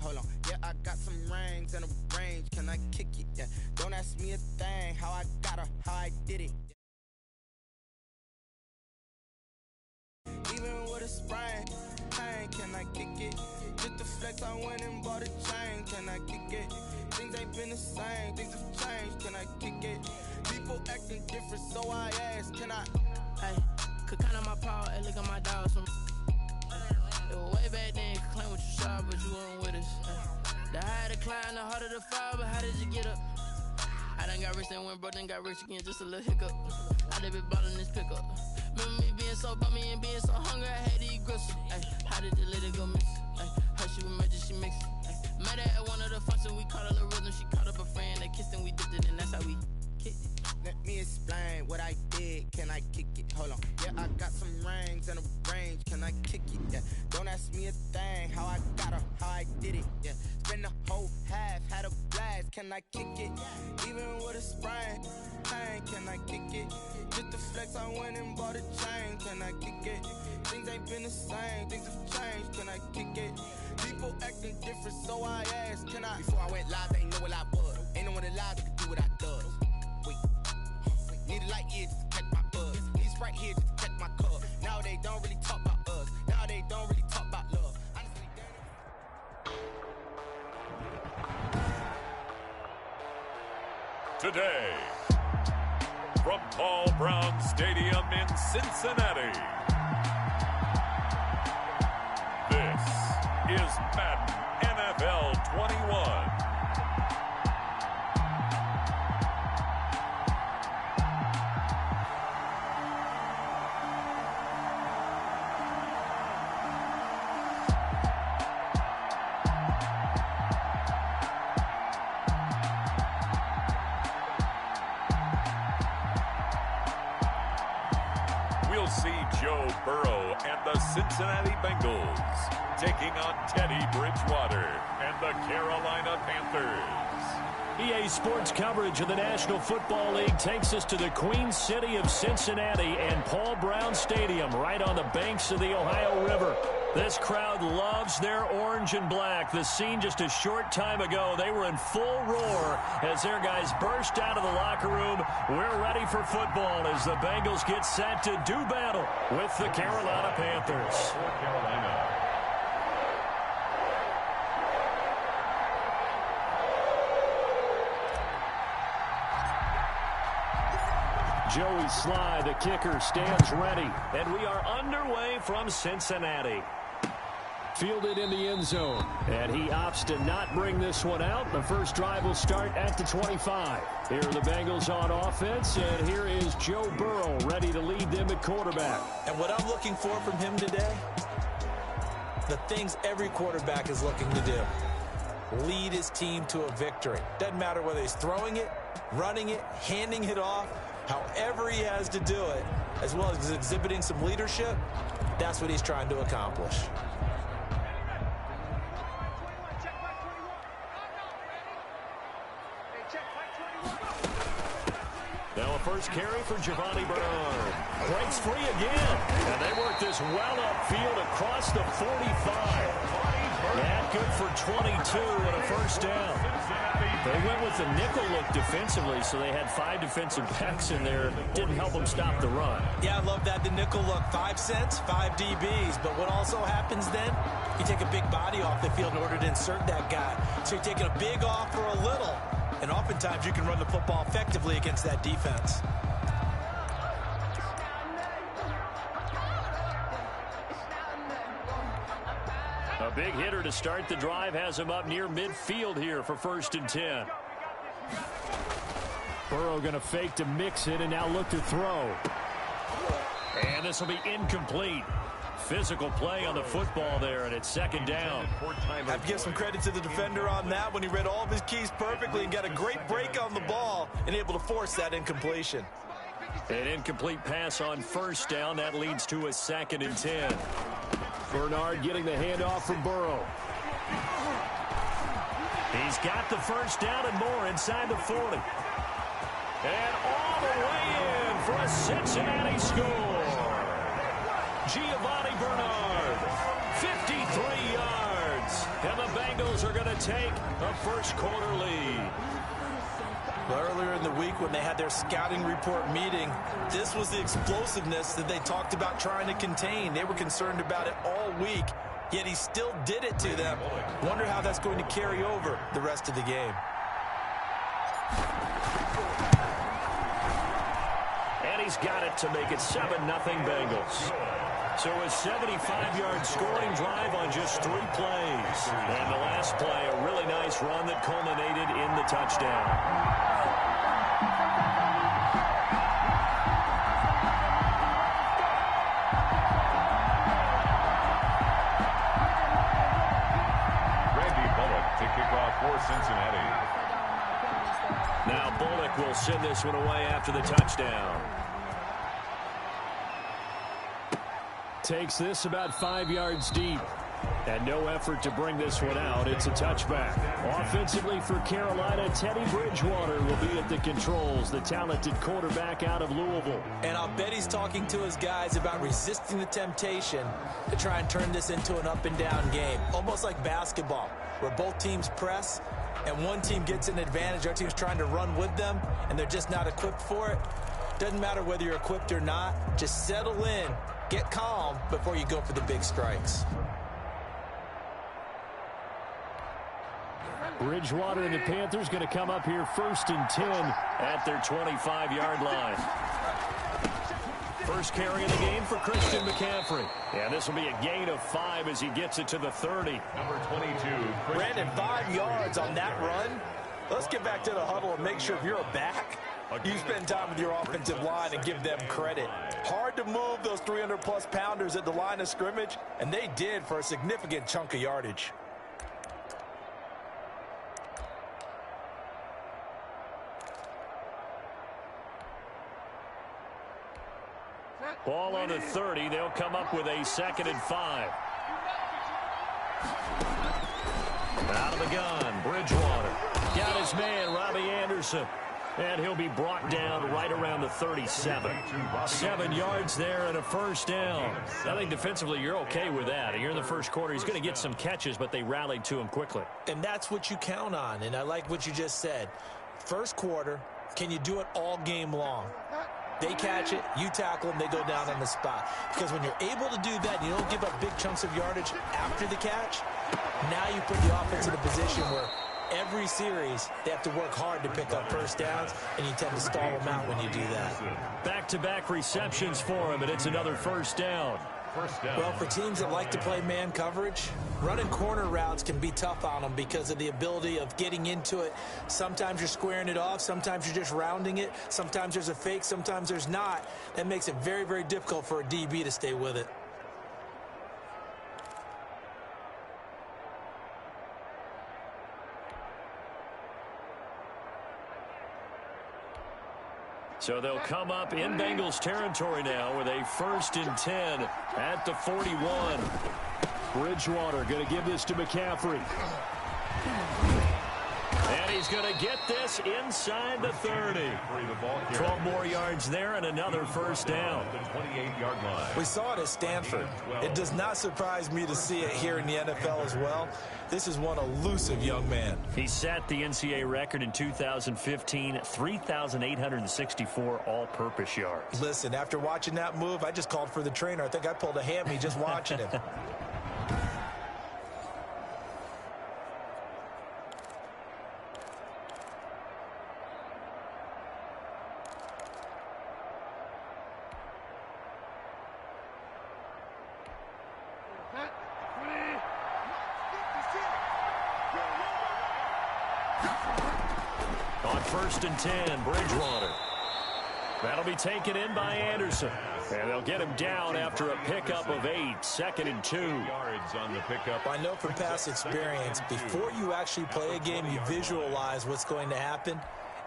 Hold on, yeah, I got some rings and a range. Can I kick it? Yeah, don't ask me a thing. How I got her, how I did it. Even with a sprain, pain, can I kick it? Just the flex, I went and bought a chain. Can I kick it? Things ain't been the same, things have changed. Can I kick it? People acting different, so I ask, can I? Hey, could count on my power, hey, look at my dogs from. It was way back then, could claim what you saw, but you weren't with us. The higher the climb, the harder the fall, but how did you get up? I done got rich, then went broke, then got rich again, just a little hiccup. I done been ballin' this pickup. Remember me being so bummy and being so hungry, I had to eat gristle. Ay, how did the lady go miss? Ay, her she was major, she mixed. Met her at one of the functions, we caught a little rhythm, she caught up a friend, they kissed and we dipped it, and that's how we kicked it. Let me explain what I did. Can I kick it? Hold on. Yeah, I got some rings and a range. Can I kick it? Yeah. Don't ask me a thing. How I got her, how I did it. Yeah. Spend the whole half, had a blast. Can I kick it? Even with a sprain, pain. Can I kick it? Just the flex, I went and bought a chain. Can I kick it? Things ain't been the same. Things have changed. Can I kick it? People acting different, so I asked, can I? Before I went live, they ain't know what I was. Ain't no one alive that could do what I does. Need a light year just to catch my buzz. Need a Sprite here just to catch my cup. Now they don't really talk about us. Now they don't really talk about love. Honestly, today, from Paul Brown Stadium in Cincinnati, this is Madden NFL 21. We'll see Joe Burrow and the Cincinnati Bengals taking on Teddy Bridgewater and the Carolina Panthers. EA Sports coverage of the National Football League takes us to the Queen City of Cincinnati and Paul Brown Stadium right on the banks of the Ohio River. This crowd loves their orange and black. The scene just a short time ago, they were in full roar as their guys burst out of the locker room. We're ready for football as the Bengals get set to do battle with the Carolina Panthers. Joey Sly, the kicker, stands ready. And we are underway from Cincinnati. Fielded in the end zone. And he opts to not bring this one out. The first drive will start at the 25. Here are the Bengals on offense. And here is Joe Burrow ready to lead them at quarterback. And what I'm looking for from him today, the things every quarterback is looking to do. Lead his team to a victory. Doesn't matter whether he's throwing it, running it, handing it off. However he has to do it, as well as exhibiting some leadership, that's what he's trying to accomplish. Now a first carry for Giovanni Bernard. Breaks free again. And they work this well upfield across the 45. That good for 22 and a first down. They went with the nickel look defensively, so they had 5 defensive backs in there. Didn't help them stop the run. Yeah, I love that, the nickel look. 5 cents, 5 DBs. But what also happens then, you take a big body off the field in order to insert that guy. So you're taking a big off for a little. And oftentimes you can run the football effectively against that defense. A big hitter to start the drive has him up near midfield here for 1st and 10. Burrow going to fake to mix it and now look to throw. And this will be incomplete. Physical play on the football there, and it's 2nd down. I have to give some credit to the defender on that when he read all of his keys perfectly and got a great break on the ball and able to force that incompletion. An incomplete pass on 1st down. That leads to a 2nd and 10. Bernard getting the handoff from Burrow. He's got the 1st down and more inside the 40. And all the way in for a Cincinnati score. Giovanni Bernard, 53 yards. seconds, and the Bengals are going to take a first-quarter lead. Well, earlier in the week when they had their scouting report meeting, this was the explosiveness that they talked about trying to contain. They were concerned about it all week, yet he still did it to them. Wonder how that's going to carry over the rest of the game. And he's got it to make it 7-0 Bengals. So a 75-yard scoring drive on just 3 plays. And the last play, a really nice run that culminated in the touchdown. For Cincinnati. Now Bullock will send this one away after the touchdown. Takes this about 5 yards deep. And no effort to bring this one out. It's a touchback. Offensively for Carolina, Teddy Bridgewater will be at the controls, the talented quarterback out of Louisville. And I'll bet he's talking to his guys about resisting the temptation to try and turn this into an up-and-down game. Almost like basketball, where both teams press, and one team gets an advantage. Our team's trying to run with them, and they're just not equipped for it. Doesn't matter whether you're equipped or not. Just settle in, get calm before you go for the big strikes. Bridgewater and the Panthers going to come up here 1st and 10 at their 25-yard line. First carry of the game for Christian McCaffrey. And this will be a gain of 5 as he gets it to the 30. Number 22. Brandon, 5 yards on that run. Let's get back to the huddle and make sure if you're a back, you spend time with your offensive line and give them credit. Hard to move those 300-plus pounders at the line of scrimmage, and they did for a significant chunk of yardage. Ball on the 30. They'll come up with a 2nd and 5. Out of the gun, Bridgewater. Got his man, Robbie Anderson. And he'll be brought down right around the 37. 7 yards there and a first down. I think defensively you're okay with that. Here in the first quarter, he's going to get some catches, but they rallied to him quickly. And that's what you count on, and I like what you just said. First quarter, can you do it all game long? They catch it, you tackle them, they go down on the spot. Because when you're able to do that, you don't give up big chunks of yardage after the catch, now you put the offense in a position where every series they have to work hard to pick up first downs, and you tend to stall them out when you do that. Back-to-back receptions for him, and it's another first down. Well, for teams that like to play man coverage, running corner routes can be tough on them because of the ability of getting into it. Sometimes you're squaring it off. Sometimes you're just rounding it. Sometimes there's a fake. Sometimes there's not. That makes it very, very difficult for a DB to stay with it. So they'll come up in Bengals territory now with a 1st and 10 at the 41. Bridgewater going to give this to McCaffrey. And he's going to get this inside the 30. 12 more yards there and another first down. We saw it at Stanford. It does not surprise me to see it here in the NFL as well. This is one elusive young man. He set the NCAA record in 2015, 3,864 all-purpose yards. Listen, after watching that move, I just called for the trainer. I think I pulled a hammy just watching him. On 1st and 10, Bridgewater. That'll be taken in by Anderson. And they'll get him down after a pickup of 8. 2nd and 2. Yards on the pickup. I know from past experience, before you actually play a game, you visualize what's going to happen.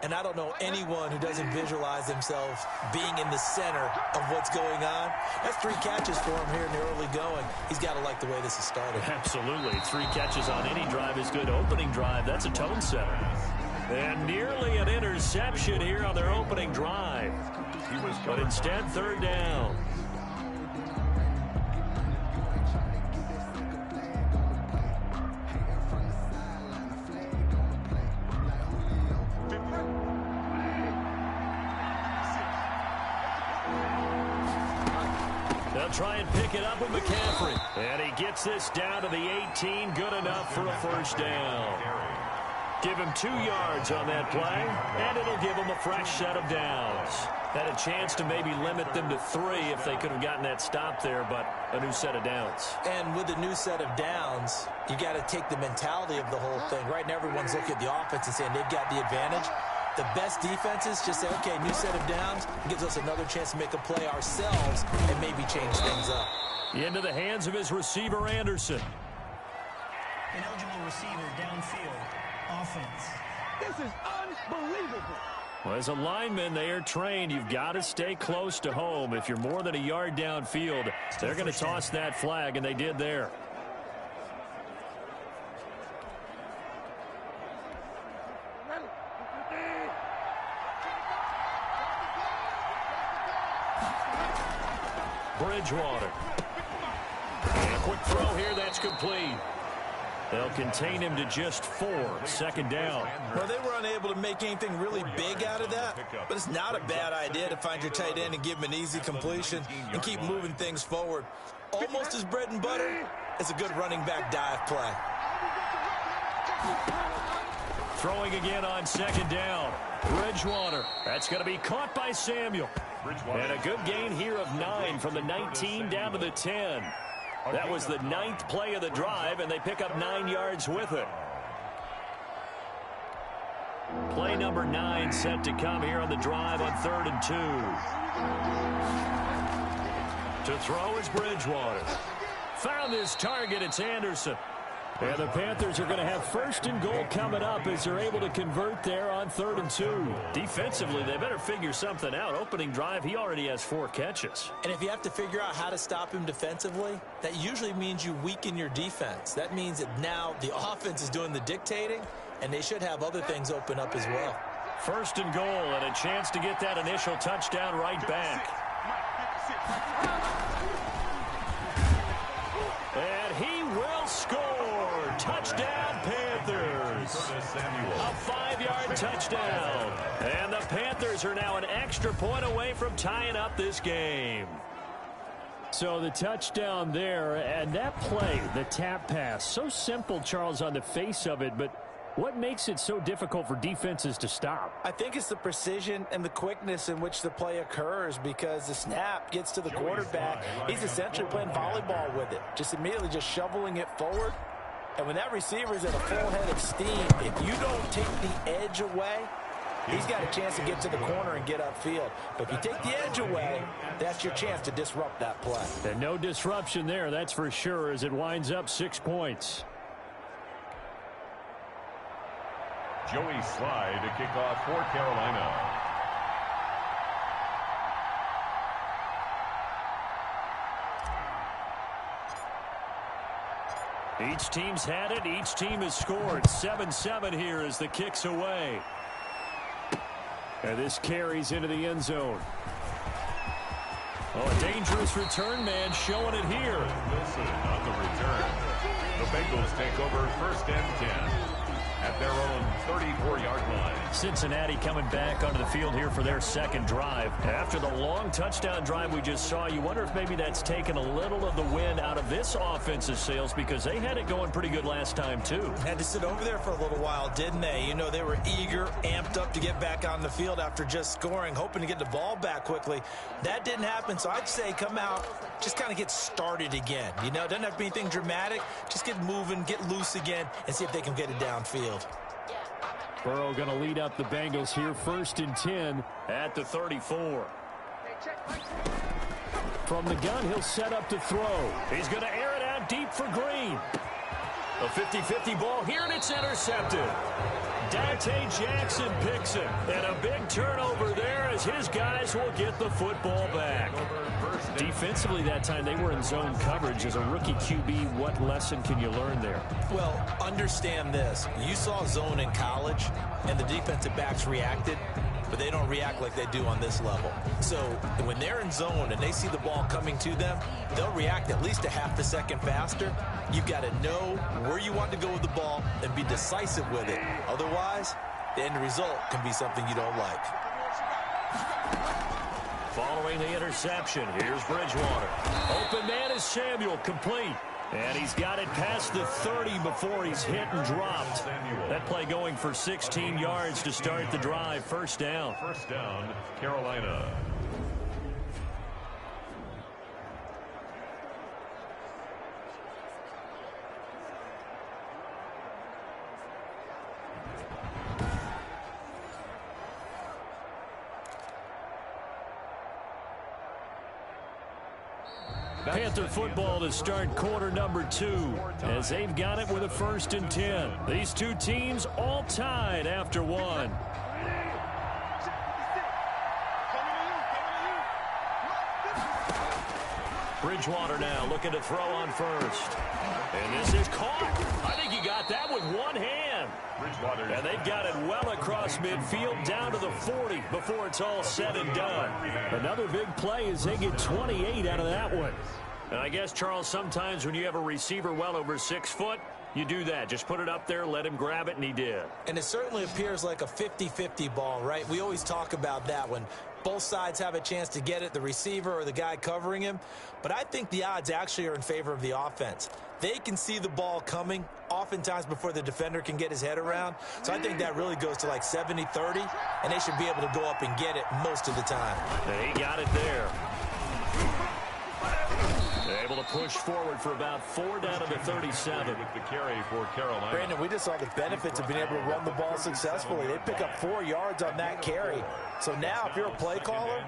And I don't know anyone who doesn't visualize themselves being in the center of what's going on. That's 3 catches for him here in the early going. He's got to like the way this has started. Absolutely. 3 catches on any drive is good. Opening drive, that's a tone setter. And nearly an interception here on their opening drive. But instead, 3rd down. They'll try and pick it up with McCaffrey. And he gets this down to the 18. Good enough for a first down. Give him 2 yards on that play, and it'll give him a fresh set of downs. Had a chance to maybe limit them to 3 if they could have gotten that stop there, but a new set of downs. And with a new set of downs, you got to take the mentality of the whole thing. Right now, everyone's looking at the offense and saying they've got the advantage. The best defenses just say, okay, new set of downs, gives us another chance to make a play ourselves and maybe change things up. Into the hands of his receiver, Anderson. An eligible receiver downfield. Offense. This is unbelievable. Well, as a lineman, they are trained. You've got to stay close to home. If you're more than a yard downfield, they're going to toss that flag, and they did there. Bridgewater. And a quick throw here. That's complete. They'll contain him to just 4. Second down. Well, they were unable to make anything really big out of that, but it's not a bad idea to find your tight end and give him an easy completion and keep moving things forward. Almost as bread and butter as a good running back dive play. Throwing again on second down. Bridgewater. That's going to be caught by Samuel. And a good gain here of 9 from the 19 down to the 10. That was the 9th play of the drive, and they pick up 9 yards with it. Play number 9 set to come here on the drive on 3rd and 2. To throw is Bridgewater. Found his target. It's Anderson. And the Panthers are going to have 1st and goal coming up as they're able to convert there on 3rd and 2. Defensively, they better figure something out. Opening drive, he already has 4 catches. And if you have to figure out how to stop him defensively, that usually means you weaken your defense. That means that now the offense is doing the dictating, and they should have other things open up as well. 1st and goal, and a chance to get that initial touchdown right back. And he will score. Touchdown, Panthers. A 5-yard touchdown. And the Panthers are now an extra point away from tying up this game. So the touchdown there, and that play, the tap pass, so simple, Charles, on the face of it, but what makes it so difficult for defenses to stop? I think it's the precision and the quickness in which the play occurs, because the snap gets to the quarterback. He's essentially playing volleyball with it, just immediately just shoveling it forward. And when that receiver is at a full head of steam, if you don't take the edge away, he's got a chance to get to the corner and get upfield. But if you take the edge away, that's your chance to disrupt that play. And no disruption there, that's for sure, as it winds up 6 points. Joey Slye to kick off for Carolina. Each team's had it. Each team has scored. 7-7 here as the kick's away. And this carries into the end zone. Oh, a dangerous return man showing it here. Wilson on the return. The Bengals take over 1st and 10. At their own 34-yard line. Cincinnati coming back onto the field here for their second drive. After the long touchdown drive we just saw, you wonder if maybe that's taken a little of the wind out of this offensive sails, because they had it going pretty good last time too. Had to sit over there for a little while, didn't they? You know, they were eager, amped up to get back on the field after just scoring, hoping to get the ball back quickly. That didn't happen, so I'd say come out, just kind of get started again. You know, it doesn't have to be anything dramatic. Just get moving, get loose again, and see if they can get it downfield. Burrow going to lead up the Bengals here, 1st and 10 at the 34. From the gun, he'll set up to throw. He's going to air it out deep for Green. A 50-50 ball here, and it's intercepted. Dante Jackson picks it, and a big turnover there as his guys will get the football back. Defensively that time, they were in zone coverage. As a rookie QB, what lesson can you learn there? Well, understand this. You saw zone in college, and the defensive backs reacted, but they don't react like they do on this level. So when they're in zone and they see the ball coming to them, they'll react at least a half a second faster. You've got to know where you want to go with the ball and be decisive with it. Otherwise, the end result can be something you don't like. Following the interception, here's Bridgewater. Open man is Samuel, complete. And he's got it past the 30 before he's hit and dropped. That play going for 16 yards to start the drive. First down. First down, Carolina. Panther football to start quarter number 2 as they've got it with a 1st and 10. These two teams all tied after one. Bridgewater now looking to throw on first. And this is caught. I think he got that with one hand. And they've got it well across midfield down to the 40 before it's all said and done. Another big play as they get 28 out of that one. And I guess, Charles, sometimes when you have a receiver well over 6 foot, you do that. Just put it up there, let him grab it, and he did. And it certainly appears like a 50-50 ball, right? We always talk about that when both sides have a chance to get it, the receiver or the guy covering him. But I think the odds actually are in favor of the offense. They can see the ball coming oftentimes before the defender can get his head around. So I think that really goes to like 70-30, and they should be able to go up and get it most of the time. They got it there. Able to push forward for about 4 down to the 37. With the carry for Carolina. Brandon, we just saw the benefits of being able to run the ball successfully. They pick up 4 yards on that carry. So now if you're a play caller,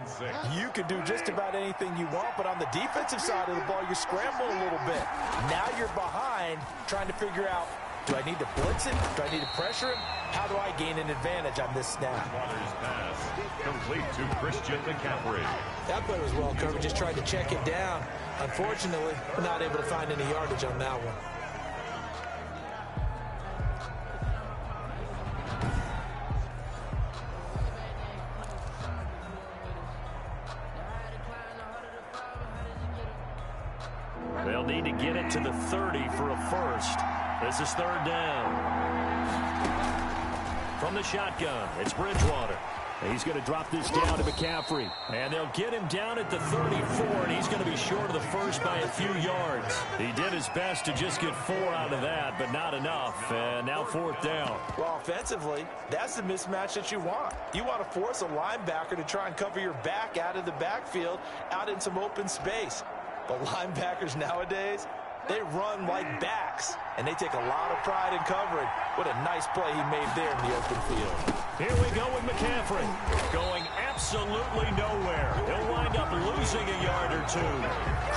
you can do just about anything you want. But on the defensive side of the ball, you scramble a little bit. Now you're behind trying to figure out, do I need to blitz him? Do I need to pressure him? How do I gain an advantage on this snap? Waters pass complete to Christian McCaffrey. That play was well covered. Just tried to check it down. Unfortunately, not able to find any yardage on that one. They'll need to get it to the 30 for a first. This is 3rd down. From the shotgun, it's Bridgewater. He's going to drop this down to McCaffrey. And they'll get him down at the 34, and he's going to be short of the first by a few yards. He did his best to just get 4 out of that, but not enough. And now 4th down. Well, offensively, that's the mismatch that you want. You want to force a linebacker to try and cover your back out of the backfield, out in some open space. But linebackers nowadays, they run like backs, and they take a lot of pride in covering. What a nice play he made there in the open field. Here we go with McCaffrey. Going absolutely nowhere. He'll wind up losing a yard or 2.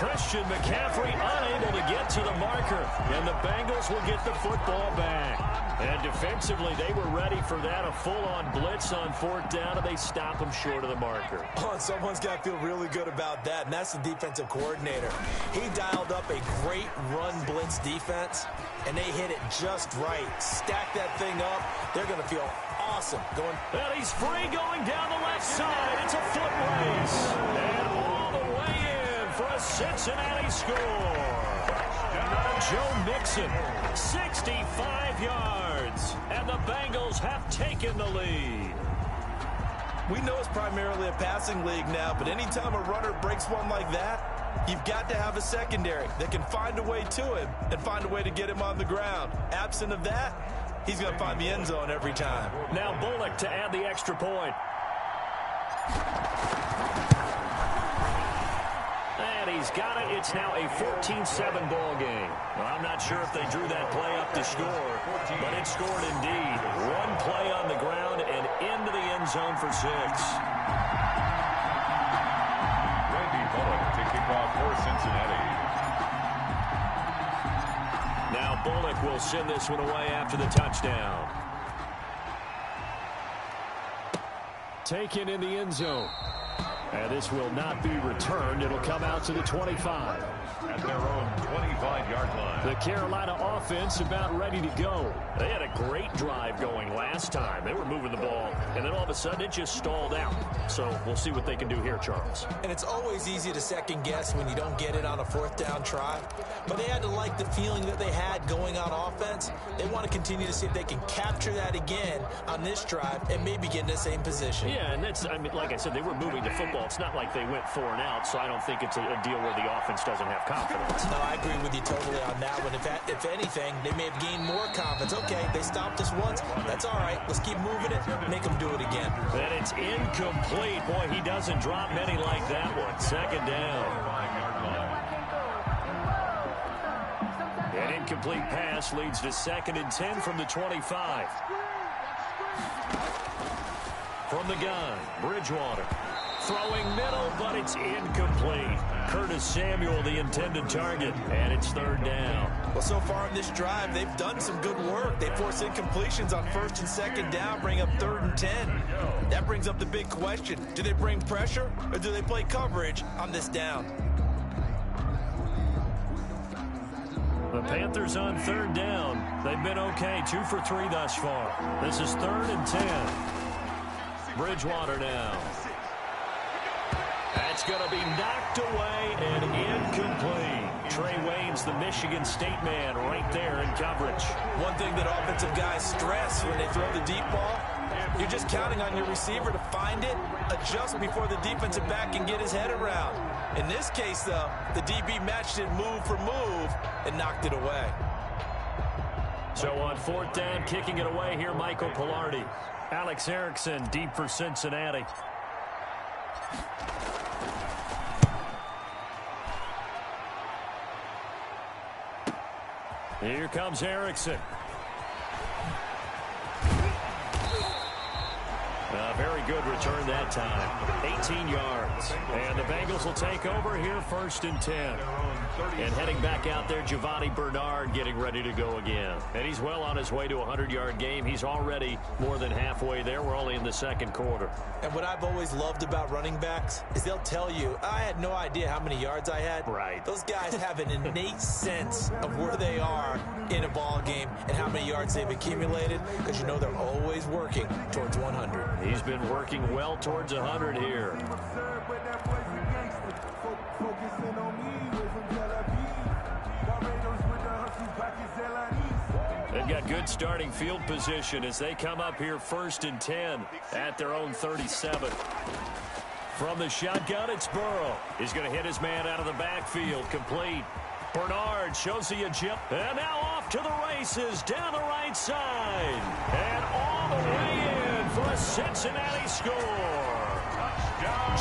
Christian McCaffrey unable to get to the marker, and the Bengals will get the football back. And defensively, they were ready for that, a full-on blitz on 4th down, and they stop him short of the marker. Oh, someone's got to feel really good about that, and that's the defensive coordinator. He dialed up a great run blitz defense, and they hit it just right. Stack that thing up. They're going to feel awesome going. And he's free going down the left side. It's a foot race. And all the way in for a Cincinnati score. Joe Mixon, 65 yards. And the Bengals have taken the lead. We know it's primarily a passing league now, but anytime a runner breaks one like that, you've got to have a secondary that can find a way to him and find a way to get him on the ground. Absent of that, he's going to find the end zone every time. Now Bullock to add the extra point. And he's got it. It's now a 14-7 ball game. Well, I'm not sure if they drew that play up to score, but it scored indeed. One play on the ground and into the end zone for 6. To kick off for Cincinnati. Now Bullock will send this one away after the touchdown. Taken in the end zone. And this will not be returned. It'll come out to the 25. At their own 25-yard line. The Carolina offense about ready to go. They had a great drive going last time. They were moving the ball, and then all of a sudden it just stalled out. So we'll see what they can do here, Charles. And it's always easy to second guess when you don't get it on a 4th down try. But they had to like the feeling that they had going on offense. They want to continue to see if they can capture that again on this drive and maybe get in the same position. Yeah, and that's, I mean, like I said, they were moving the football ball. It's not like they went 4 and out, so I don't think it's a deal where the offense doesn't have confidence. No, I agree with you totally on that one. If anything, they may have gained more confidence. Okay, they stopped us once. That's all right. Let's keep moving it. Make them do it again. And it's incomplete. Boy, he doesn't drop many like that one. Second down. An incomplete pass leads to 2nd and 10 from the 25. From the gun, Bridgewater. Throwing middle, but it's incomplete. Curtis Samuel, the intended target, and it's 3rd down. Well, so far in this drive, they've done some good work. They force incompletions on 1st and 2nd down, bring up 3rd and 10. That brings up the big question. Do they bring pressure, or do they play coverage on this down? The Panthers on 3rd down. They've been okay, 2 for 3 thus far. This is 3rd and 10. Bridgewater now. That's going to be knocked away and incomplete. Trey Waynes, the Michigan State man, right there in coverage. One thing that offensive guys stress when they throw the deep ball, you're just counting on your receiver to find it, adjust before the defensive back can get his head around. In this case, though, the DB matched it move for move and knocked it away. So on 4th down, kicking it away here, Michael Pilardi. Alex Erickson deep for Cincinnati. Here comes Erickson. A very good return that time. 18 yards. And the Bengals will take over here 1st and 10. And heading back out there, Giovanni Bernard getting ready to go again. And he's well on his way to a 100-yard game. He's already more than halfway there. We're only in the 2nd quarter. And what I've always loved about running backs is they'll tell you, I had no idea how many yards I had. Right. Those guys have an innate sense of where they are in a ball game and how many yards they've accumulated, because you know they're always working towards 100. He's been working well towards 100 here. They've got good starting field position as they come up here 1st and 10 at their own 37. From the shotgun, it's Burrow. He's going to hit his man out of the backfield. Complete. Bernard shows the agility. And now off to the races down the right side. And all the way in for a Cincinnati score.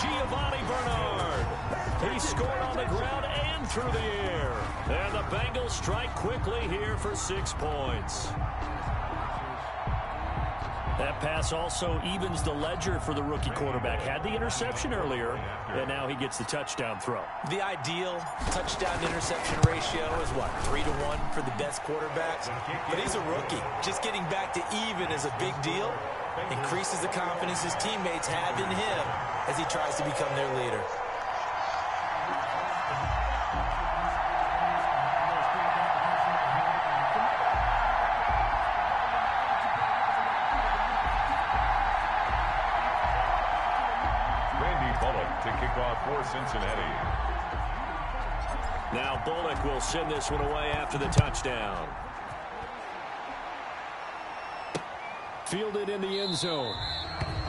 Giovanni Bernard. He scored on the ground and through the air. And the Bengals strike quickly here for 6 points. That pass also evens the ledger for the rookie quarterback. Had the interception earlier, and now he gets the touchdown throw. The ideal touchdown-interception ratio is, what, 3-to-1 for the best quarterbacks? But he's a rookie. Just getting back to even is a big deal. Increases the confidence his teammates have in him as he tries to become their leader. To kick off for Cincinnati. Now Bullock will send this one away after the touchdown. Fielded in the end zone.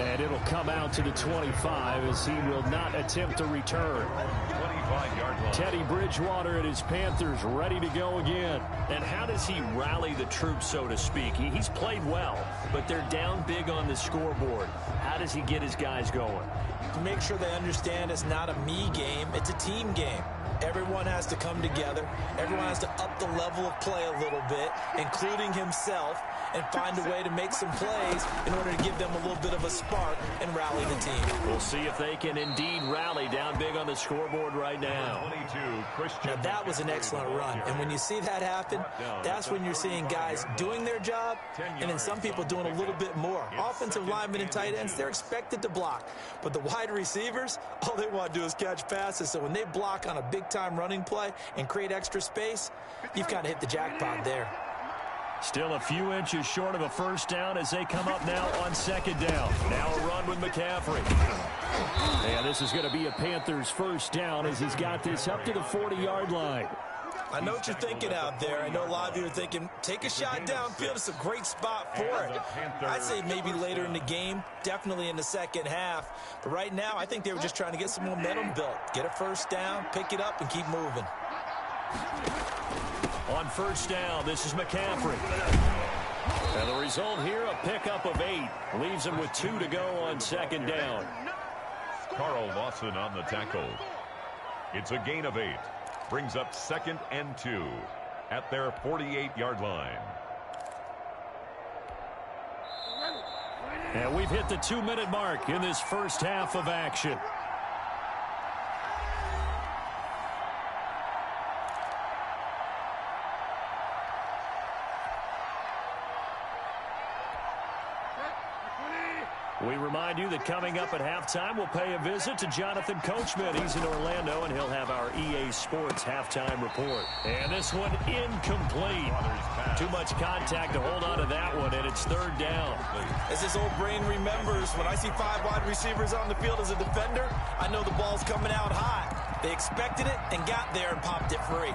And it'll come out to the 25 as he will not attempt to return. 25-yard line. Teddy Bridgewater and his Panthers ready to go again. And how does he rally the troops, so to speak? He's played well, but they're down big on the scoreboard. How does he get his guys going? To make sure they understand it's not a me game, it's a team game. Everyone has to come together. Everyone has to up the level of play a little bit, including himself, and find a way to make some plays in order to give them a little bit of a spark and rally the team. We'll see if they can indeed rally down big on the scoreboard right now. Now, that was an excellent run. And when you see that happen, that's when you're seeing guys doing their job and then some people doing a little bit more. Offensive linemen and tight ends, they're expected to block. But the wide receivers, all they want to do is catch passes. So when they block on a big-time running play and create extra space, you've kind of hit the jackpot there. Still a few inches short of a first down as they come up now on 2nd down. Now a run with McCaffrey. And this is going to be a Panthers first down as he's got this up to the 40-yard line. I know what you're thinking out there. I know a lot of you are thinking, take a shot downfield. It's a great spot for it. I'd say maybe later in the game, definitely in the second half. But right now, I think they were just trying to get some momentum built. Get a first down, pick it up, and keep moving. On first down, this is McCaffrey. And the result here, a pickup of 8. Leaves him with 2 to go on second down. Carl Lawson on the tackle. It's a gain of 8. Brings up 2nd and 2 at their 48-yard line. And we've hit the 2-minute mark in this first half of action. We remind you that coming up at halftime, we'll pay a visit to Jonathan Coachman. He's in Orlando, and he'll have our EA Sports halftime report. And this one incomplete. Too much contact to hold on to that one, and it's 3rd down. As this old brain remembers, when I see 5 wide receivers on the field as a defender, I know the ball's coming out high. They expected it and got there and popped it free.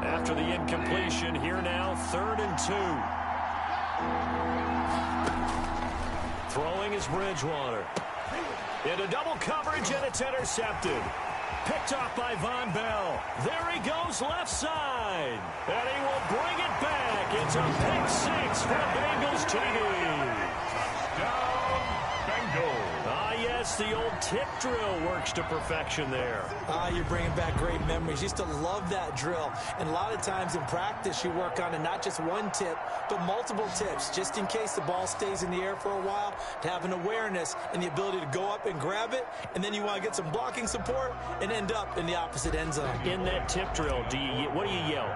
After the incompletion, here now, 3rd and 2. Throwing is Bridgewater. Into double coverage, and it's intercepted. Picked off by Von Bell. There he goes, left side. And he will bring it back. It's a pick 6 for the Bengals TD. Touchdown, Bengals. Ah, yes, the old tip drill works to perfection there. You're bringing back great memories. Used to love that drill. And a lot of times in practice, you work on it, not just one tip, but multiple tips, just in case the ball stays in the air for a while, to have an awareness and the ability to go up and grab it, and then you want to get some blocking support and end up in the opposite end zone. In that tip drill, what do you yell?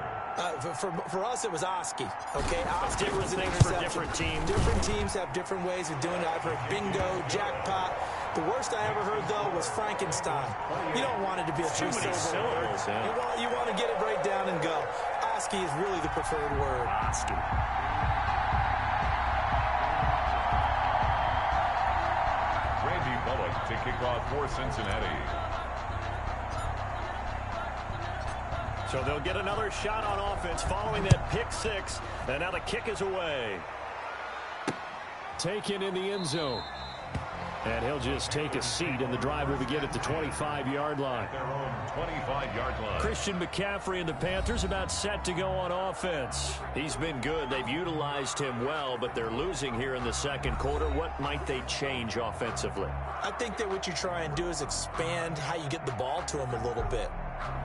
For us, it was Oski. Okay, Oski was an things interception. for different teams. Different teams have different ways of doing it. I've heard bingo, jackpot. The worst I ever heard, though, was Frankenstein. You don't want it to be a 3-syllable word. You want to get it right down and go. Oski is really the preferred word. Oski. Randy Bullock to kick off for Cincinnati. So they'll get another shot on offense following that pick 6. And now the kick is away. Taken in the end zone. And he'll just take a seat, and the drive will begin at the 25-yard line. Their own 25-yard line. Christian McCaffrey and the Panthers about set to go on offense. He's been good. They've utilized him well, but they're losing here in the second quarter. What might they change offensively? I think that what you try and do is expand how you get the ball to him a little bit.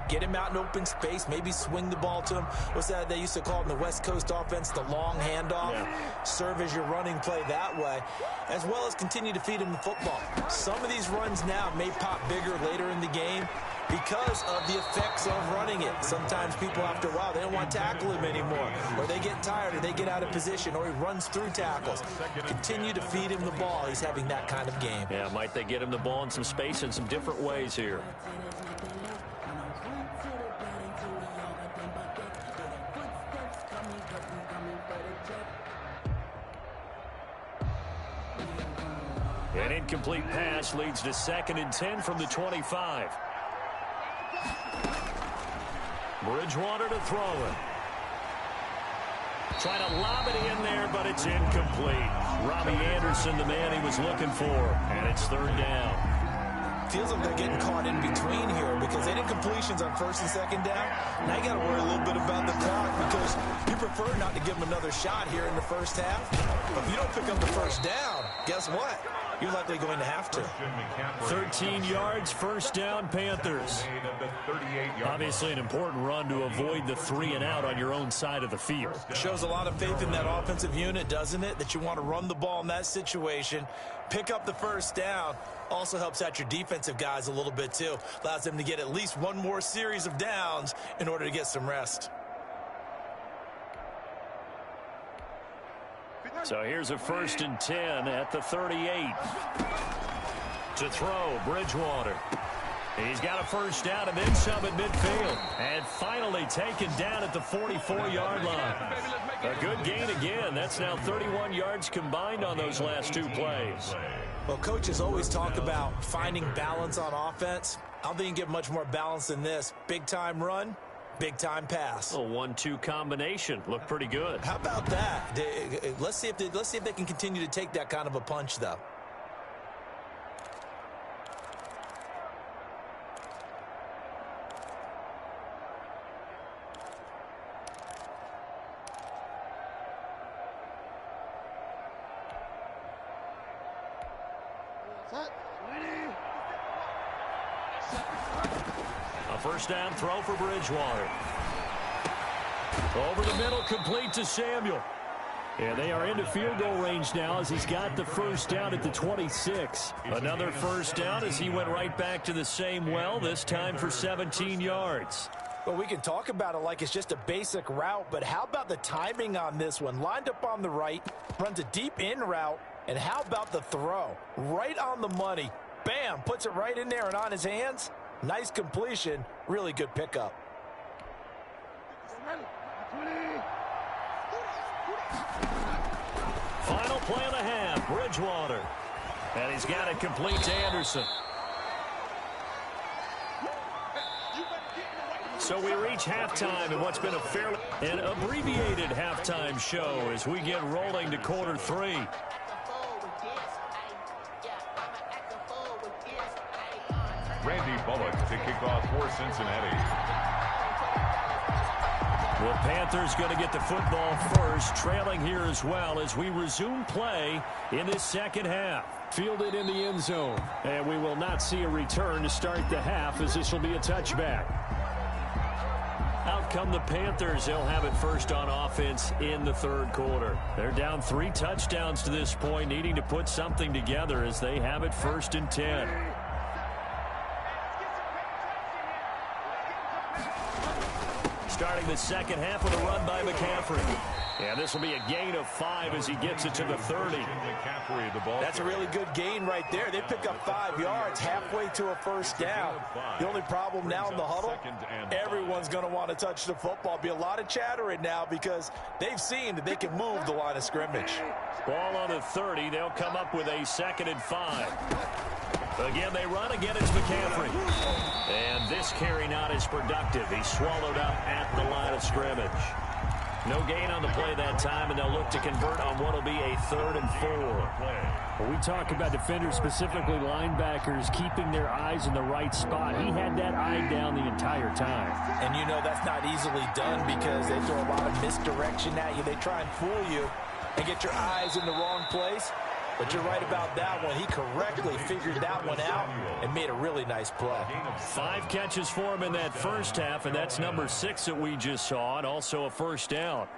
Get him out in open space, maybe swing the ball to him. What's that they used to call in the West Coast offense, the long handoff? Yeah. Serve as your running play that way, as well as continue to feed him the football. Some of these runs now may pop bigger later in the game because of the effects of running it. Sometimes people, after a while, they don't want to tackle him anymore, or they get tired, or they get out of position, or he runs through tackles. Continue to feed him the ball. He's having that kind of game. Yeah, might they get him the ball in some space in some different ways here? An incomplete pass leads to 2nd and 10 from the 25. Bridgewater to throw it. Trying to lob it in there, but it's incomplete. Robbie Anderson, the man he was looking for, and it's 3rd down. Feels like they're getting caught in between here because they did completions on 1st and 2nd down. Now you got to worry a little bit about the clock because you prefer not to give them another shot here in the first half. But if you don't pick up the first down, guess what? You're likely going to have to. 13 yards, 1st down, Panthers. Obviously an important run to avoid the 3 and out on your own side of the field. Shows a lot of faith in that offensive unit, doesn't it? That you want to run the ball in that situation. Pick up the 1st down. Also helps out your defensive guys a little bit, too. Allows them to get at least one more series of downs in order to get some rest. So here's a 1st and 10 at the 38. To throw, Bridgewater. He's got a first down and then some at midfield. And finally taken down at the 44-yard line. A good gain again. That's now 31 yards combined on those last two plays. Well, coaches always talk about finding balance on offense. I don't think you can get much more balance than this. Big-time run, big-time pass. A 1-2 combination. Looked pretty good. How about that? Let's see if they can continue to take that kind of a punch, though. A first down throw for Bridgewater. Over the middle, complete to Samuel. And they are into field goal range now as he's got the first down at the 26. Another first down as he went right back to the same well, this time for 17 yards. Well, we can talk about it like it's just a basic route, but how about the timing on this one? Lined up on the right, runs a deep in route, and how about the throw? Right on the money. Bam, puts it right in there and on his hands. Nice completion, really good pickup. Final play of the half, Bridgewater. And he's got it complete to Anderson. So we reach halftime in what's been a fairly an abbreviated halftime show as we get rolling to quarter three. Randy Bullock to kick off for Cincinnati. The Panthers going to get the football first, trailing here as well as we resume play in this second half. Fielded in the end zone, and we will not see a return to start the half as this will be a touchback. Out come the Panthers. They'll have it first on offense in the third quarter. They're down 3 touchdowns to this point, needing to put something together as they have it first and 10. Starting the second half with a run by McCaffrey. And this will be a gain of 5 as he gets it to the 30. That's a really good gain right there. They pick up 5 yards halfway to a first down. The only problem now in the huddle, everyone's going to want to touch the football. Be a lot of chattering now because they've seen that they can move the line of scrimmage. Ball on the 30. They'll come up with a 2nd and 5. Again, they run. Again, it's McCaffrey. And this carry not as productive. He's swallowed up at the line of scrimmage. No gain on the play that time, and they'll look to convert on what will be a 3rd and 4. When we talk about defenders, specifically linebackers, keeping their eyes in the right spot, he had that eye down the entire time. And you know that's not easily done because they throw a lot of misdirection at you. They try and fool you and get your eyes in the wrong place. But you're right about that one. He correctly figured that one out and made a really nice play. 5 catches for him in that first half, and that's number 6 that we just saw, and also a first down.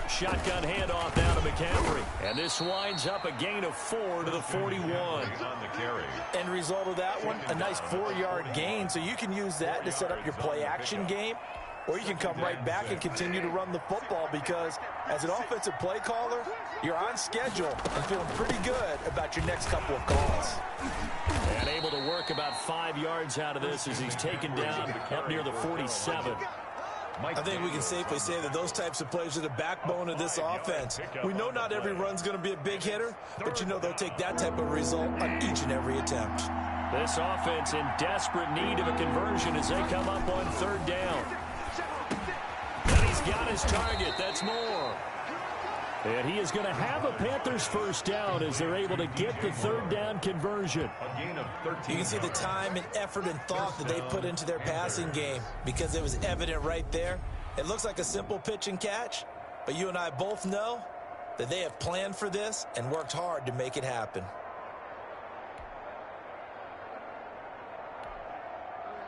Shotgun handoff down to McCaffrey. And this winds up a gain of 4 to the 41. On the carry. End result of that one, a nice 4-yard gain. So you can use that to set up your play-action game, or you can come right back and continue to run the football because as an offensive play caller, you're on schedule and feeling pretty good about your next couple of calls. And able to work about 5 yards out of this as he's taken down up near the 47. I think we can safely say that those types of plays are the backbone of this offense. We know not every run's going to be a big hitter, but you know they'll take that type of result on each and every attempt. This offense in desperate need of a conversion as they come up on 3rd down. And he's got his target. That's more. And he is going to have a Panthers first down as they're able to get the 3rd down conversion. You can see the time and effort and thought that they put into their passing game because it was evident right there. It looks like a simple pitch and catch, but you and I both know that they have planned for this and worked hard to make it happen.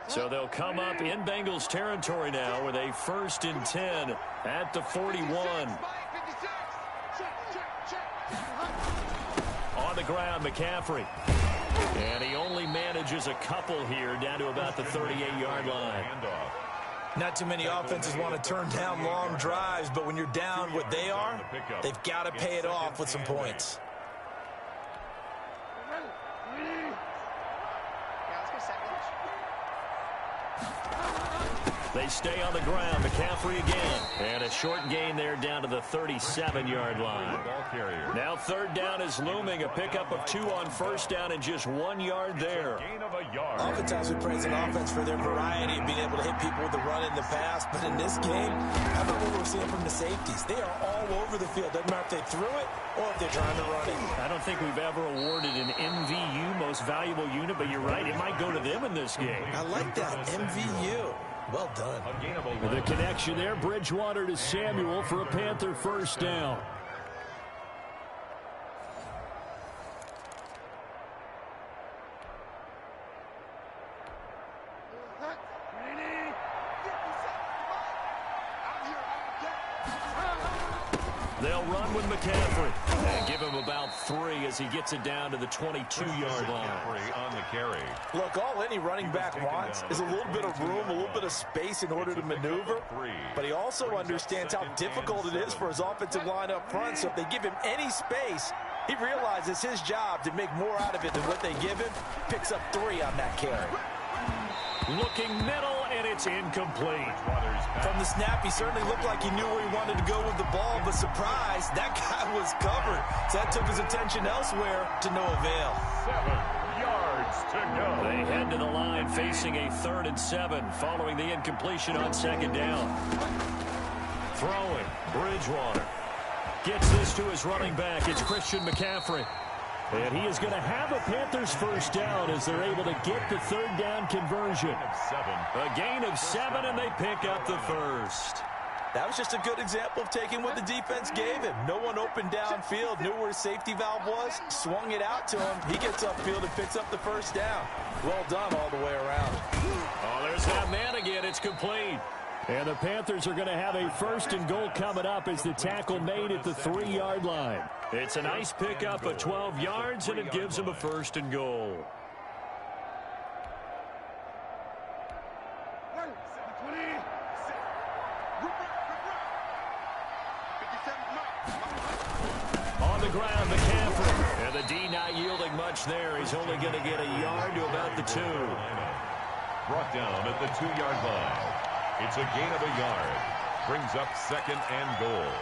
So they'll come up in Bengals territory now with a 1st and 10 at the 41. On the ground, McCaffrey. And he only manages a couple here, down to about the 38-yard line. Not too many offenses want to turn down long drives, but when you're down what they are, they've got to pay it off with some points. They stay on the ground. McCaffrey again. And a short gain there down to the 37-yard line. Now third down is looming. A pickup of 2 on first down and just 1 yard there. Oftentimes we praise an offense for their variety of being able to hit people with the run in the pass. But in this game, how about what we're seeing from the safeties? They are all over the field. Doesn't matter if they threw it or if they're trying to run it. I don't think we've ever awarded an MVU, most valuable unit, but you're right. It might go to them in this game. I like that. MVU. Well done. The connection there, Bridgewater to Samuel for a Panther first down. They'll run with McCaffrey and give him about 3 as he gets it down to the 22-yard line. On the carry. Look, all any running back wants is a little bit of room, a little bit of space in order to maneuver. But he also understands how difficult it is for his offensive line up front. So if they give him any space, he realizes his job to make more out of it than what they give him. Picks up 3 on that carry. Looking middle, and it's incomplete. From the snap, he certainly looked like he knew where he wanted to go with the ball, but surprise, that guy was covered. So that took his attention elsewhere to no avail. 7 yards to go. They head to the line facing a 3rd and 7 following the incompletion on second down. Throwing, Bridgewater. Gets this to his running back. It's Christian McCaffrey. And he is going to have a Panthers first down as they're able to get the 3rd down conversion. A gain of 7, and they pick up the first. That was just a good example of taking what the defense gave him. No one opened downfield, knew where his safety valve was, swung it out to him. He gets upfield and picks up the first down. Well done all the way around. Oh, there's that man again. It's complete. And the Panthers are going to have a 1st and goal coming up as the tackle made at the 3-yard line. It's a nice pickup of 12 yards, and it gives them a 1st and goal. On the ground, McCaffrey. And the D not yielding much there. He's only going to get a yard to about the 2. Brought down at the 2-yard line. It's a gain of a yard. Brings up 2nd and goal.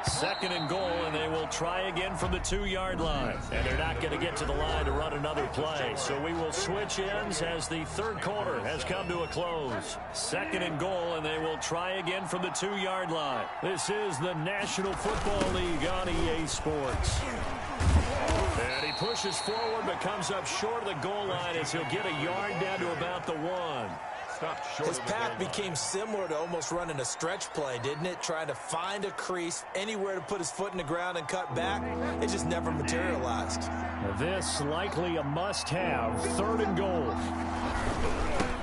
2nd and goal, and they will try again from the 2-yard line. And they're not going to get to the line to run another play. So we will switch ends as the 3rd quarter has come to a close. 2nd and goal, and they will try again from the 2-yard line. This is the National Football League on EA Sports. And he pushes forward but comes up short of the goal line as he'll get a yard down to about the 1. His path became similar to almost running a stretch play, didn't it? Trying to find a crease, anywhere to put his foot in the ground and cut back. It just never materialized. This likely a must-have. 3rd and goal.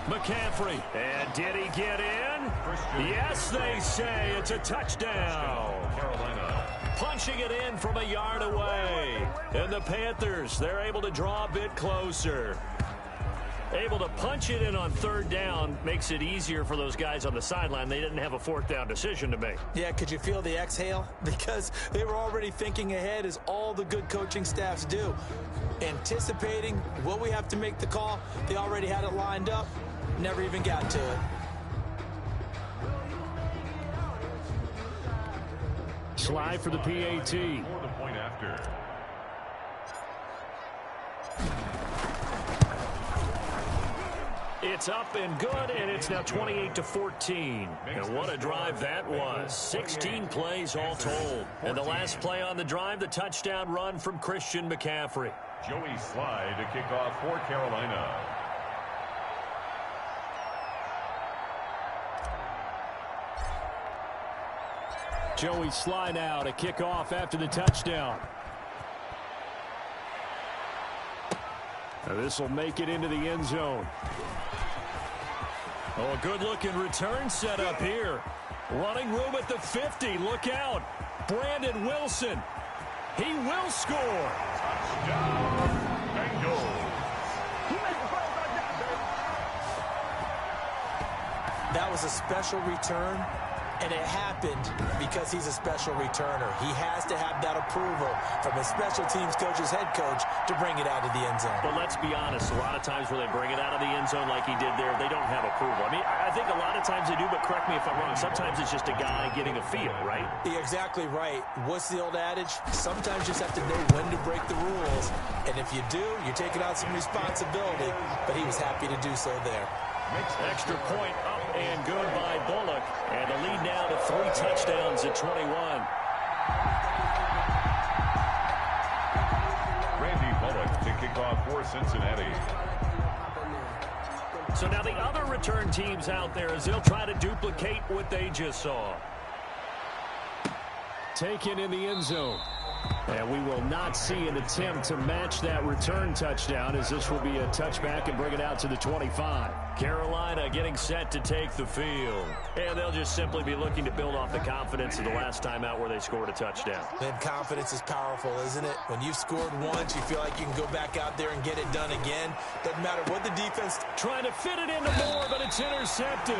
McCaffrey. And did he get in? Yes, they say. It's a touchdown. Punching it in from a yard away. And the Panthers, they're able to draw a bit closer. Able to punch it in on 3rd down makes it easier for those guys on the sideline. They didn't have a 4th down decision to make. Yeah, could you feel the exhale? Because they were already thinking ahead, as all the good coaching staffs do. Anticipating what we have to make the call. They already had it lined up. Never even got to it. Slide for the PAT. For the point after. It's up and good, and it's now 28-14. And what a drive that was. 16 plays all told. And the last play on the drive, the touchdown run from Christian McCaffrey. Joey Slye to kick off for Carolina. Joey Slye now to kick off after the touchdown. This will make it into the end zone. Oh, a good-looking return set up here. Running room at the 50. Look out. Brandon Wilson. He will score. Touchdown, Bengals. That was a special return, and it happened because he's a special returner. He has to have that approval from his special teams coach's head coach to bring it out of the end zone. But let's be honest, a lot of times when they bring it out of the end zone like he did there, they don't have approval. I mean, I think a lot of times they do, but correct me if I'm wrong. Sometimes it's just a guy getting a feel, right? You're exactly right. What's the old adage? Sometimes you just have to know when to break the rules. And if you do, you're taking on some responsibility. But he was happy to do so there. Extra point up and good by Bullock. And the lead now to 3 touchdowns at 21. Randy Bullock to kick off for Cincinnati. So now the other return teams out there as they'll try to duplicate what they just saw. Taken in the end zone. And we will not see an attempt to match that return touchdown, as this will be a touchback and bring it out to the 25. Carolina getting set to take the field. And they'll just simply be looking to build off the confidence of the last time out where they scored a touchdown. Then confidence is powerful, isn't it? When you've scored once, you feel like you can go back out there and get it done again. Doesn't matter what the defense... Trying to fit it into Moore, but it's intercepted.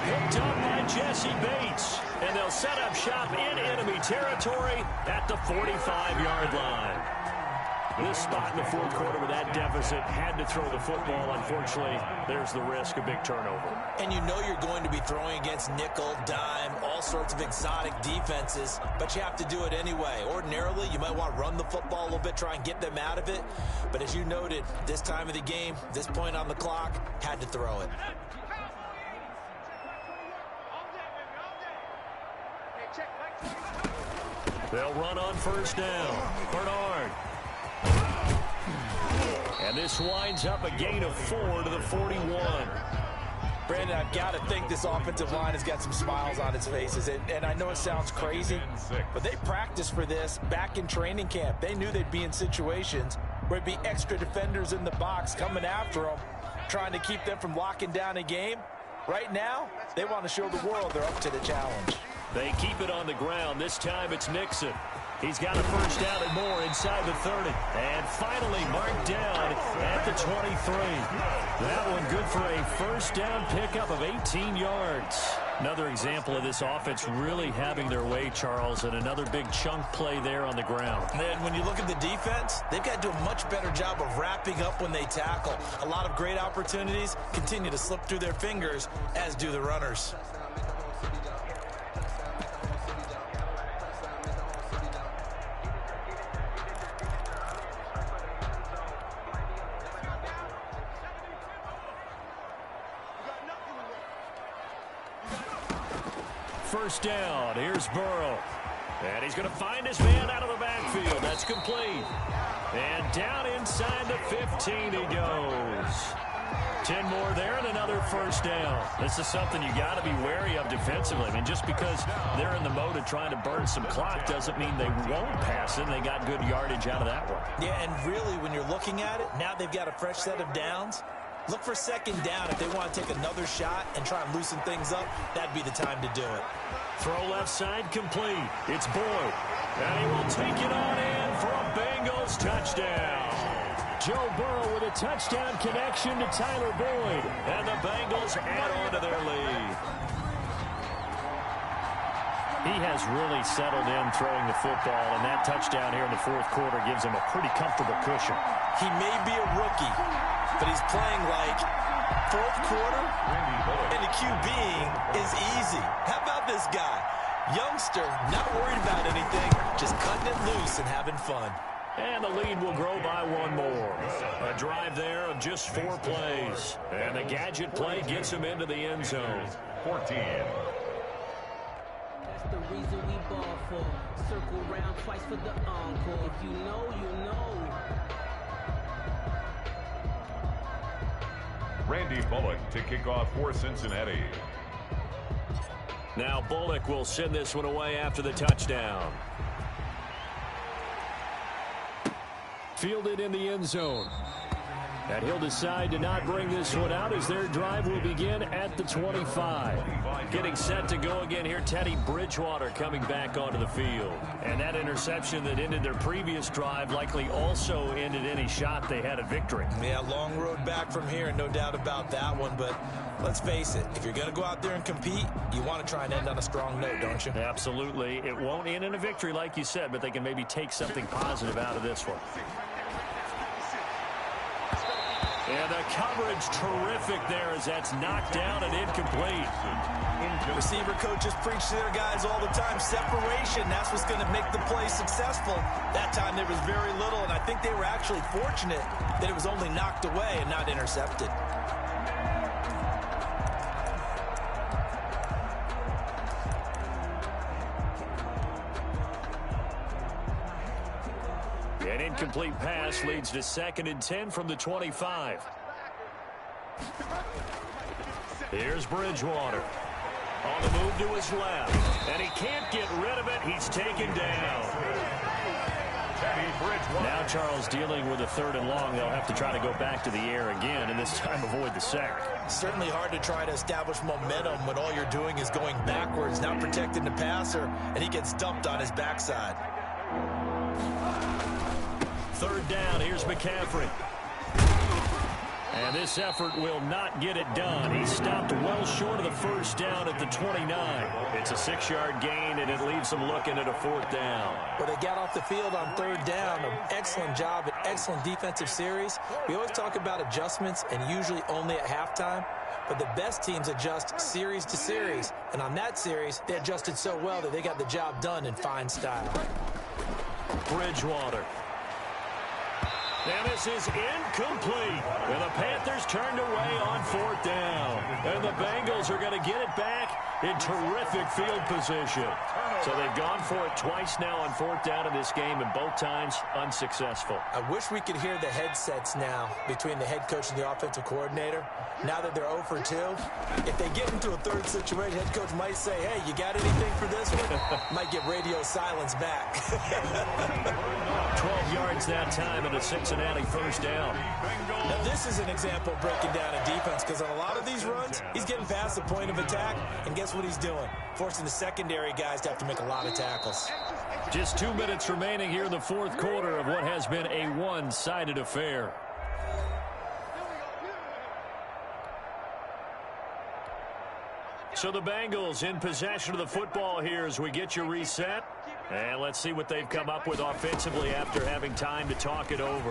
Picked up by Jesse Bates. And they'll set up shop in enemy territory at the 45-yard line. This spot in the fourth quarter with that deficit, had to throw the football. Unfortunately, there's the risk of big turnover. And you know you're going to be throwing against nickel, dime, all sorts of exotic defenses, but you have to do it anyway. Ordinarily, you might want to run the football a little bit, try and get them out of it. But as you noted, this time of the game, this point on the clock, had to throw it. They'll run on first down. Bernard. And this winds up a gain of 4 to the 41. Brandon, I've got to think this offensive line has got some smiles on its faces. And I know it sounds crazy, but they practiced for this back in training camp. They knew they'd be in situations where it'd be extra defenders in the box coming after them, trying to keep them from locking down a game. Right now, they want to show the world they're up to the challenge. They keep it on the ground. This time it's Nixon. He's got a first down and more inside the 30. And finally marked down at the 23. That one good for a first down pickup of 18 yards. Another example of this offense really having their way, Charles, and another big chunk play there on the ground. And then when you look at the defense, they've got to do a much better job of wrapping up when they tackle. A lot of great opportunities continue to slip through their fingers, as do the runners. First down. Here's Burrow. And he's going to find his man out of the backfield. That's complete. And down inside the 15 he goes. 10 more there and another first down. This is something you got to be wary of defensively. I mean, just because they're in the mode of trying to burn some clock doesn't mean they won't pass it. They got good yardage out of that one. Yeah, and really, when you're looking at it, now they've got a fresh set of downs. Look for second down if they want to take another shot and try and loosen things up. That'd be the time to do it. Throw left side complete. It's Boyd. And he will take it on in for a Bengals touchdown. Joe Burrow with a touchdown connection to Tyler Boyd. And the Bengals add on to their lead. He has really settled in throwing the football, and that touchdown here in the fourth quarter gives him a pretty comfortable cushion. He may be a rookie, but he's playing like fourth quarter, and the QBing is easy. How about this guy? Youngster, not worried about anything, just cutting it loose and having fun. And the lead will grow by one more. A drive there of just 4 plays. And the gadget play gets him into the end zone. 14. That's the reason we ball for. Circle round twice for the encore. If you know, you know. Randy Bullock to kick off for Cincinnati. Now Bullock will send this one away after the touchdown. Fielded in the end zone. And he'll decide to not bring this one out as their drive will begin at the 25. Getting set to go again here, Teddy Bridgewater coming back onto the field. And that interception that ended their previous drive likely also ended any shot they had at victory. Yeah, long road back from here, no doubt about that one. But let's face it, if you're going to go out there and compete, you want to try and end on a strong note, don't you? Absolutely. It won't end in a victory like you said, but they can maybe take something positive out of this one. And the coverage terrific there as that's knocked down and incomplete. Receiver coaches preach to their guys all the time. Separation, that's what's going to make the play successful. That time there was very little, and I think they were actually fortunate that it was only knocked away and not intercepted. An incomplete pass leads to 2nd and 10 from the 25. Here's Bridgewater. On the move to his left. And he can't get rid of it. He's taken down. Now Charles dealing with a 3rd and long. They'll have to try to go back to the air again and this time avoid the sack. Certainly hard to try to establish momentum when all you're doing is going backwards, not protecting the passer, and he gets dumped on his backside. 3rd down, here's McCaffrey. And this effort will not get it done. He stopped well short of the 1st down at the 29. It's a 6-yard gain, and it leaves them looking at a 4th down. Well, they got off the field on 3rd down. An excellent job, an excellent defensive series. We always talk about adjustments, and usually only at halftime. But the best teams adjust series to series. And on that series, they adjusted so well that they got the job done in fine style. Bridgewater. And this is incomplete. And the Panthers turned away on 4th down. And the Bengals are going to get it back in terrific field position. So they've gone for it twice now on 4th down in this game, and both times unsuccessful. I wish we could hear the headsets now between the head coach and the offensive coordinator. Now that they're 0 for 2, if they get into a 3rd situation, head coach might say, hey, you got anything for this one? Might get radio silence back. 12 yards that time and a Cincinnati 1st down. Now this is an example of breaking down a defense, because on a lot of these runs, he's getting past the point of attack, and guess what he's doing? Forcing the secondary guys to have to make a lot of tackles. Just 2 minutes remaining here in the 4th quarter of what has been a one-sided affair. So the Bengals in possession of the football here as we get you reset. And let's see what they've come up with offensively after having time to talk it over.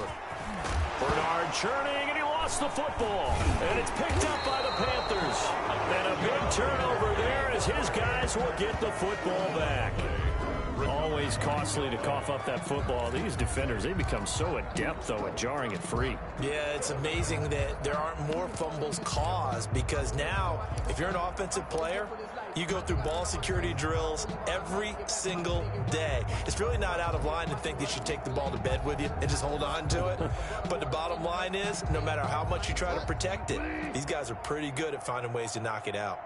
Bernard churning, and he lost the football. And it's picked up by the Panthers. And a big turnover there as his guys will get the football back. Always costly to cough up that football. These defenders, they become so adept, though, at jarring it free. Yeah, it's amazing that there aren't more fumbles caused, because now, if you're an offensive player, you go through ball security drills every single day. It's really not out of line to think that you should take the ball to bed with you and just hold on to it. But the bottom line is, no matter how much you try to protect it, these guys are pretty good at finding ways to knock it out.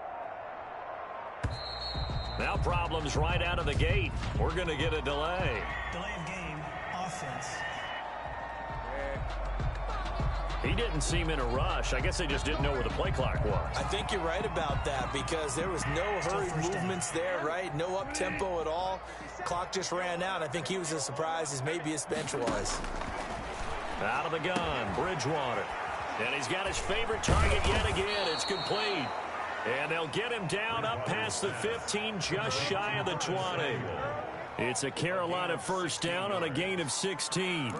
Now problems right out of the gate. We're going to get a delay. Delay of game, offense. He didn't seem in a rush. I guess they just didn't know where the play clock was. I think you're right about that, because there was no hurried movements there, right? No up-tempo at all. Clock just ran out. I think he was as surprised as maybe his bench was. Out of the gun, Bridgewater. And he's got his favorite target yet again. It's complete. And they'll get him down up past the 15, just shy of the 20. It's a Carolina 1st down on a gain of 16.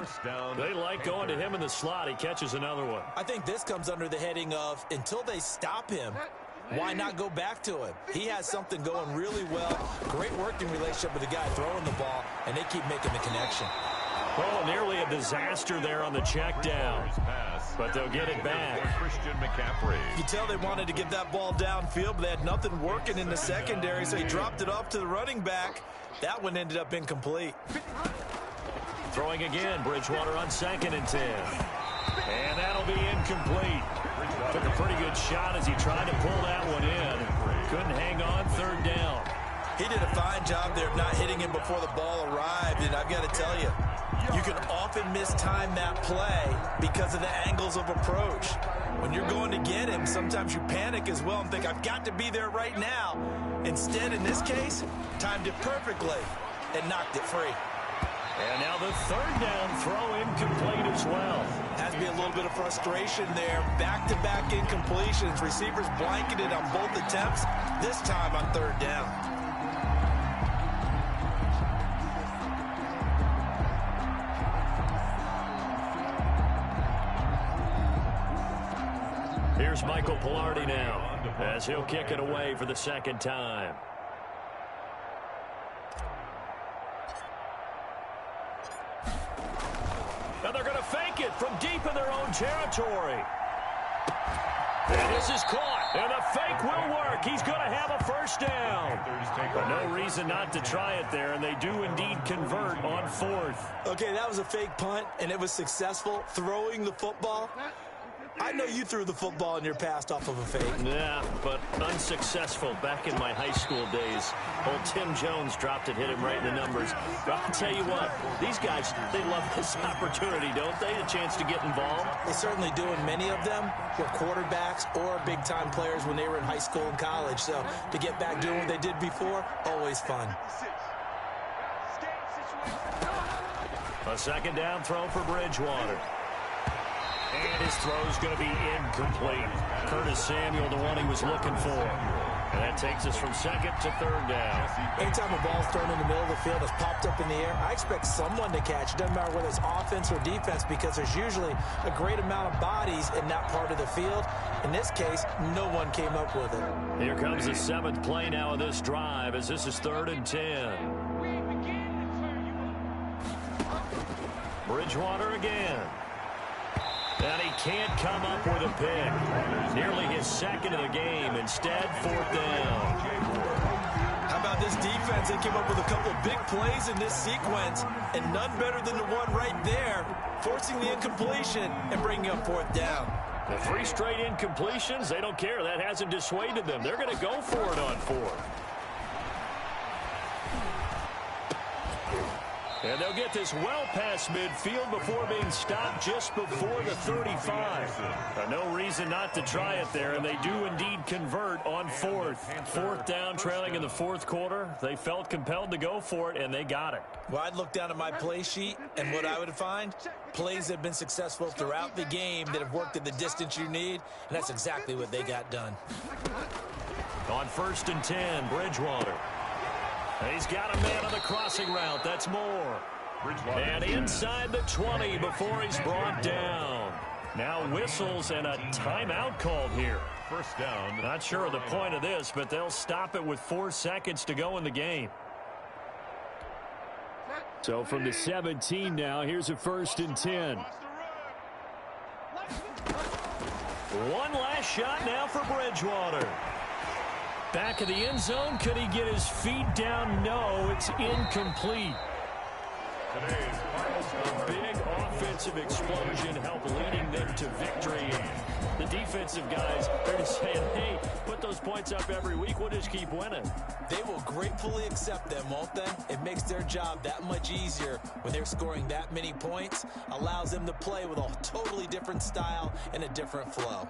They like going to him in the slot. He catches another one. I think this comes under the heading of, until they stop him, why not go back to him? He has something going really well. Great working relationship with the guy throwing the ball, and they keep making the connection. Oh, nearly a disaster there on the check down. But they'll get it back. You tell they wanted to get that ball downfield, but they had nothing working in the secondary, so he dropped it off to the running back. That one ended up incomplete. Throwing again, Bridgewater on 2nd and 10. And that'll be incomplete. Took a pretty good shot as he tried to pull that one in. Couldn't hang on, 3rd down. He did a fine job there of not hitting him before the ball arrived, and I've got to tell you, you can often mistime that play because of the angles of approach. When you're going to get him, sometimes you panic as well and think, I've got to be there right now. Instead, in this case, timed it perfectly and knocked it free. And now the third down throw incomplete as well. Has to be a little bit of frustration there. Back-to-back incompletions. Receivers blanketed on both attempts, this time on third down. Here's Michael Pilardi now as he'll kick it away for the second time. And they're going to fake it from deep in their own territory. And this is caught. And the fake will work. He's going to have a first down. But no reason not to try it there, and they do indeed convert on fourth. Okay, that was a fake punt, and it was successful. Throwing the football. I know you threw the football in your past off of a fake. Yeah, but unsuccessful back in my high school days. Old Tim Jones dropped it, hit him right in the numbers. But I'll tell you what, these guys, they love this opportunity, don't they? A chance to get involved. They certainly do, and many of them were quarterbacks or big-time players when they were in high school and college. So to get back doing what they did before, always fun. A second down throw for Bridgewater. And his throw's going to be incomplete. Curtis Samuel, the one he was looking for. And that takes us from second to third down. Anytime a ball's thrown in the middle of the field, it's popped up in the air, I expect someone to catch. It doesn't matter whether it's offense or defense, because there's usually a great amount of bodies in that part of the field. In this case, no one came up with it. Here comes the seventh play now of this drive, as this is 3rd and 10. Bridgewater again. And he can't come up with a pick. Nearly his second of the game. Instead, 4th down. How about this defense? They came up with a couple of big plays in this sequence, and none better than the one right there, forcing the incompletion and bringing up 4th down. The 3 straight incompletions, they don't care. That hasn't dissuaded them. They're going to go for it on 4th. And they'll get this well past midfield before being stopped just before the 35. No reason not to try it there, and they do indeed convert on 4th. 4th down, trailing in the 4th quarter. They felt compelled to go for it, and they got it. Well, I'd look down at my play sheet, and what I would find, plays that have been successful throughout the game that have worked at the distance you need, and that's exactly what they got done. On 1st and 10, Bridgewater. And he's got a man on the crossing route. That's Moore. And inside the 20 before he's brought down. Now whistles and a timeout called here. First down. Not sure of the point of this, but they'll stop it with 4 seconds to go in the game. So from the 17 now, here's a 1st and 10. One last shot now for Bridgewater. Back of the end zone. Could he get his feet down? No, it's incomplete. A big offensive explosion helped leading them to victory. The defensive guys, they're just saying, hey, put those points up every week. We'll just keep winning. They will gratefully accept them, won't they? It makes their job that much easier when they're scoring that many points. Allows them to play with a totally different style and a different flow.